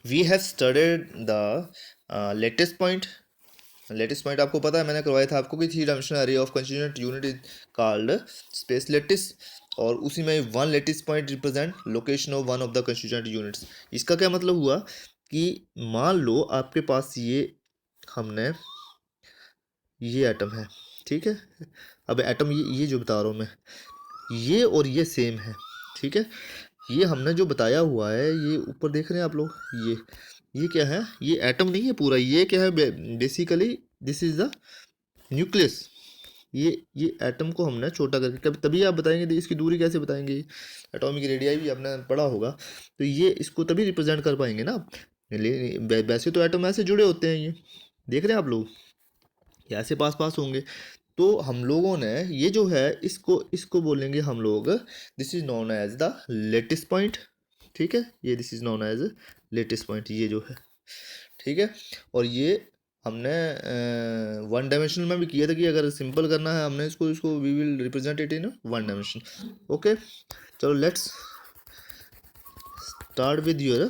We have studied the lattice point. Lattice point आपको पता है, मैंने करवाया था आपको कि three dimensional array of constituent unit is called space lattice, और उसी में one lattice point represent location of one of the constituent units. इसका क्या मतलब हुआ कि मान लो आपके पास हमने ये एटम है, ठीक है। अब एटम ये जो बता रहा हूँ मैं, ये और ये सेम है, ठीक है। ये हमने जो बताया हुआ है, ये ऊपर देख रहे हैं आप लोग, ये क्या है, ये एटम नहीं है पूरा, ये क्या है basically, this is the nucleus. ये एटम को हमने छोटा करके, कभी तभी आप बताएंगे तो इसकी दूरी कैसे बताएंगे, एटॉमिक रेडियाई भी आपने पढ़ा होगा, तो ये इसको तभी रिप्रेजेंट कर पाएंगे ना। वैसे तो एटम ऐसे जुड़े होते हैं, ये देख रहे हैं आप लोग, ये ऐसे पास पास होंगे। तो हम लोगों ने ये जो है, इसको इसको बोलेंगे हम लोग, this is known as the lattice point, ठीक है। ये this is known as lattice point, ये जो है, ठीक है। और ये हमने वन डायमेंशनल में भी किया था कि अगर सिंपल करना है हमने इसको इसको we will represent it in one dimension. Okay, चलो let's start with your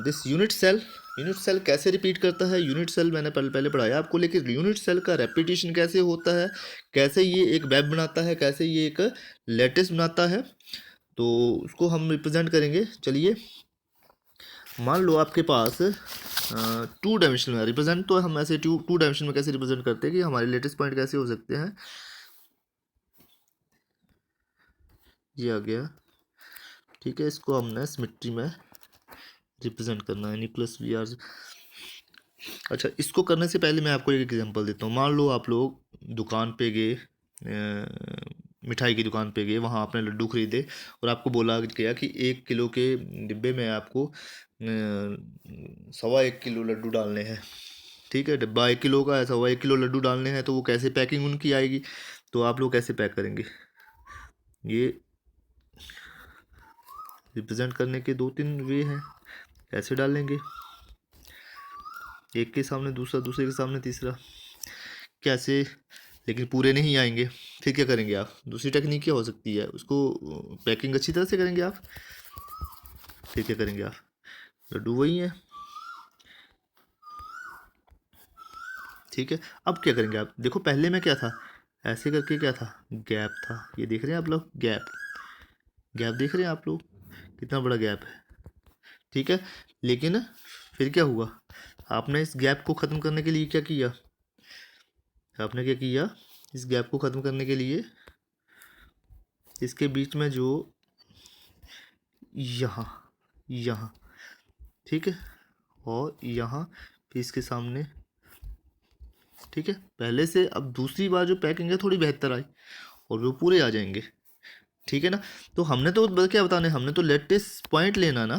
this unit cell. Unit cell कैसे रिपीट करता है, यूनिट सेल मैंने पहले पढ़ाया आपको, लेकिन यूनिट सेल का रेपिटेशन कैसे होता है, कैसे ये एक वेब बनाता है, कैसे ये एक लेटिस बनाता है, तो उसको हम रिप्रेजेंट करेंगे। चलिए, मान लो आपके पास टू डायमेंशन में रिप्रेजेंट, तो हम ऐसे टू डायमेंशन में कैसे रिप्रेजेंट करते हैं कि हमारे लेटेस्ट पॉइंट कैसे हो सकते हैं। ये आ गया, ठीक है। इसको हमने सिमेट्री में रिप्रेजेंट करना है, न्यूक्लियस वी आर। अच्छा, इसको करने से पहले मैं आपको एक एग्जांपल देता हूँ। मान लो आप लोग दुकान पे गए, मिठाई की दुकान पे गए, वहाँ आपने लड्डू खरीदे, और आपको बोला गया कि 1 किलो के डिब्बे में आपको 1.25 किलो लड्डू डालने हैं, ठीक है। डिब्बा 1 किलो का है, 1.25 किलो लड्डू डालने हैं, तो वो कैसे पैकिंग उनकी आएगी, तो आप लोग कैसे पैक करेंगे। ये रिप्रेजेंट करने के 2-3 वे हैं, कैसे डालेंगे, एक के सामने दूसरा, दूसरे के सामने तीसरा, कैसे, लेकिन पूरे नहीं आएंगे। फिर क्या करेंगे आप, दूसरी टेक्निक क्या हो सकती है, उसको पैकिंग अच्छी तरह से करेंगे आप। फिर क्या करेंगे आप, लड्डू वही है, ठीक है। अब क्या करेंगे आप, देखो पहले में क्या था, ऐसे करके क्या था, गैप था, ये देख रहे हैं आप लोग, गैप, गैप देख रहे हैं आप लोग, कितना बड़ा गैप है, ठीक है। लेकिन फिर क्या हुआ, आपने इस गैप को ख़त्म करने के लिए क्या किया, आपने क्या किया, इस गैप को ख़त्म करने के लिए इसके बीच में जो यहाँ यहाँ, ठीक है, और यहाँ फिर इसके सामने, ठीक है। पहले से अब दूसरी बार जो पैकिंग है थोड़ी बेहतर आई, और वो पूरे आ जाएंगे, ठीक है ना। तो हमने तो क्या बताने, हमने तो लेटेस्ट पॉइंट लेना ना,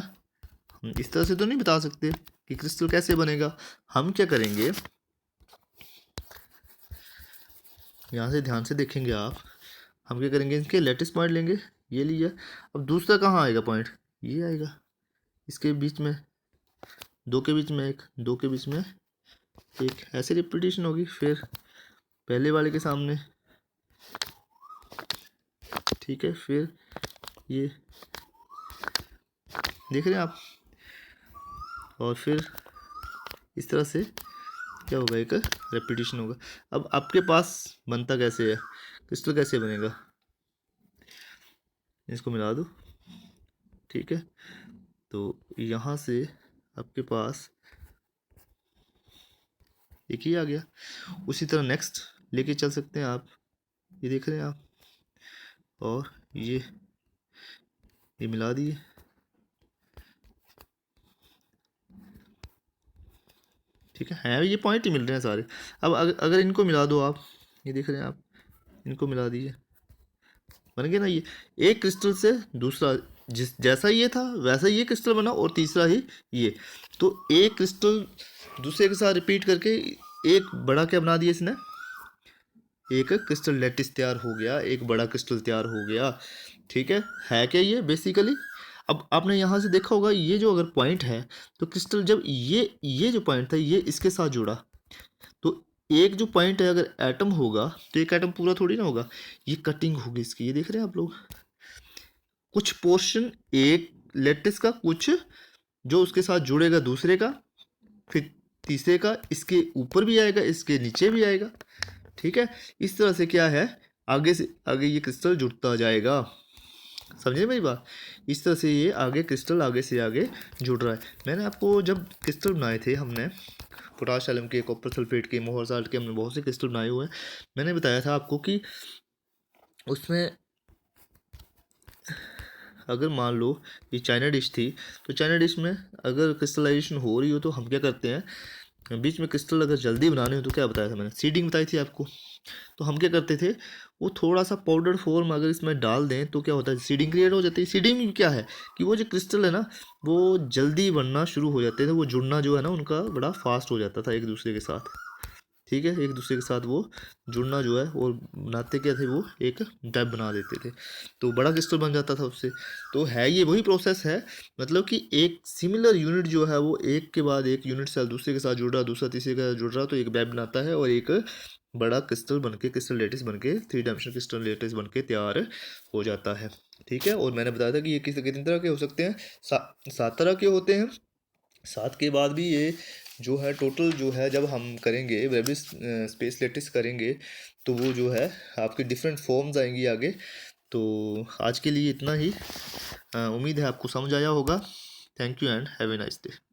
हम इस तरह से तो नहीं बता सकते कि क्रिस्टल कैसे बनेगा। हम क्या करेंगे, यहाँ से ध्यान से देखेंगे आप, हम क्या करेंगे, इनके लेटेस्ट पॉइंट लेंगे, ये लिया। अब दूसरा कहाँ आएगा पॉइंट, ये आएगा, इसके बीच में, दो के बीच में एक, दो के बीच में एक, ऐसे रिपीटेशन होगी। फिर पहले वाले के सामने, ठीक है। फिर ये देख रहे हैं आप, और फिर इस तरह से क्या होगा, एक रेपिटेशन होगा। अब आपके पास बनता कैसे है, क्रिस्टल कैसे बनेगा, इसको मिला दो, ठीक है। तो यहाँ से आपके पास एक ही आ गया। उसी तरह नेक्स्ट लेके चल सकते हैं आप, ये देख रहे हैं आप, और ये मिला दिए, ठीक है ये पॉइंट ही मिल रहे हैं सारे। अब अगर इनको मिला दो आप, ये देख रहे हैं आप, इनको मिला दीजिए, बन गया ना ये। एक क्रिस्टल से दूसरा, जैसा ये था वैसा ये क्रिस्टल बना, और तीसरा ही ये। तो एक क्रिस्टल दूसरे के साथ रिपीट करके एक बड़ा क्या बना दिया इसने, एक क्रिस्टल लेटिस तैयार हो गया, एक बड़ा क्रिस्टल तैयार हो गया, ठीक है क्या ये बेसिकली। अब आपने यहाँ से देखा होगा, ये जो अगर पॉइंट है, तो क्रिस्टल जब ये जो पॉइंट था ये इसके साथ जुड़ा, तो एक जो पॉइंट है अगर एटम होगा, तो एक एटम पूरा थोड़ी ना होगा, ये कटिंग होगी इसकी, ये देख रहे हैं आप लोग, कुछ पोर्शन एक लेटिस का, कुछ जो उसके साथ जुड़ेगा दूसरे का, फिर तीसरे का, इसके ऊपर भी आएगा, इसके नीचे भी आएगा। ठीक है, इस तरह से क्या है, आगे से आगे ये क्रिस्टल जुड़ता जाएगा। समझे मेरी बात? इस तरह से ये आगे क्रिस्टल आगे से आगे जुड़ रहा है। मैंने आपको जब क्रिस्टल बनाए थे, हमने पोटाश एलम के, कॉपर सल्फेट के, मोहर साल्ट के, हमने बहुत से क्रिस्टल बनाए हुए हैं। मैंने बताया था आपको कि उसमें अगर मान लो ये चाइना डिश थी, तो चाइना डिश में अगर क्रिस्टलाइजेशन हो रही हो तो हम क्या करते हैं, बीच में क्रिस्टल अगर जल्दी बनाने हो तो क्या बताया था मैंने, सीडिंग बताई थी आपको। तो हम क्या करते थे, वो थोड़ा सा पाउडर फॉर्म अगर इसमें डाल दें तो क्या होता है, सीडिंग क्रिएट हो जाती है। सीडिंग में क्या है कि वो जो क्रिस्टल है ना, वो जल्दी बनना शुरू हो जाते थे, वो जुड़ना जो है ना उनका बड़ा फास्ट हो जाता था एक दूसरे के साथ। ठीक है, एक दूसरे के साथ वो जुड़ना जो है, और बनाते क्या थे, वो एक वेब बना देते थे, तो बड़ा क्रिस्टल बन जाता था उससे। तो है ये वही प्रोसेस है, मतलब कि एक सिमिलर यूनिट जो है वो एक के बाद एक यूनिट सेल दूसरे के साथ जुड़ रहा, दूसरा तीसरे के साथ जुड़ रहा, तो एक वेब बनाता है, और एक बड़ा क्रिस्टल बनके, क्रिस्टल लेटिस बनके, 3 डायमेंशनल क्रिस्टल लेटिस बनके तैयार हो जाता है। ठीक है, और मैंने बताया था कि ये कितने तरह के हो सकते हैं, 7 तरह के होते हैं। 7 के बाद भी ये जो है टोटल जो है, जब हम करेंगे वेबिस स्पेस लेटिस करेंगे, तो वो जो है आपकी डिफरेंट फॉर्म्स आएंगी आगे। तो आज के लिए इतना ही। उम्मीद है आपको समझ आया होगा। Thank you and have a nice day.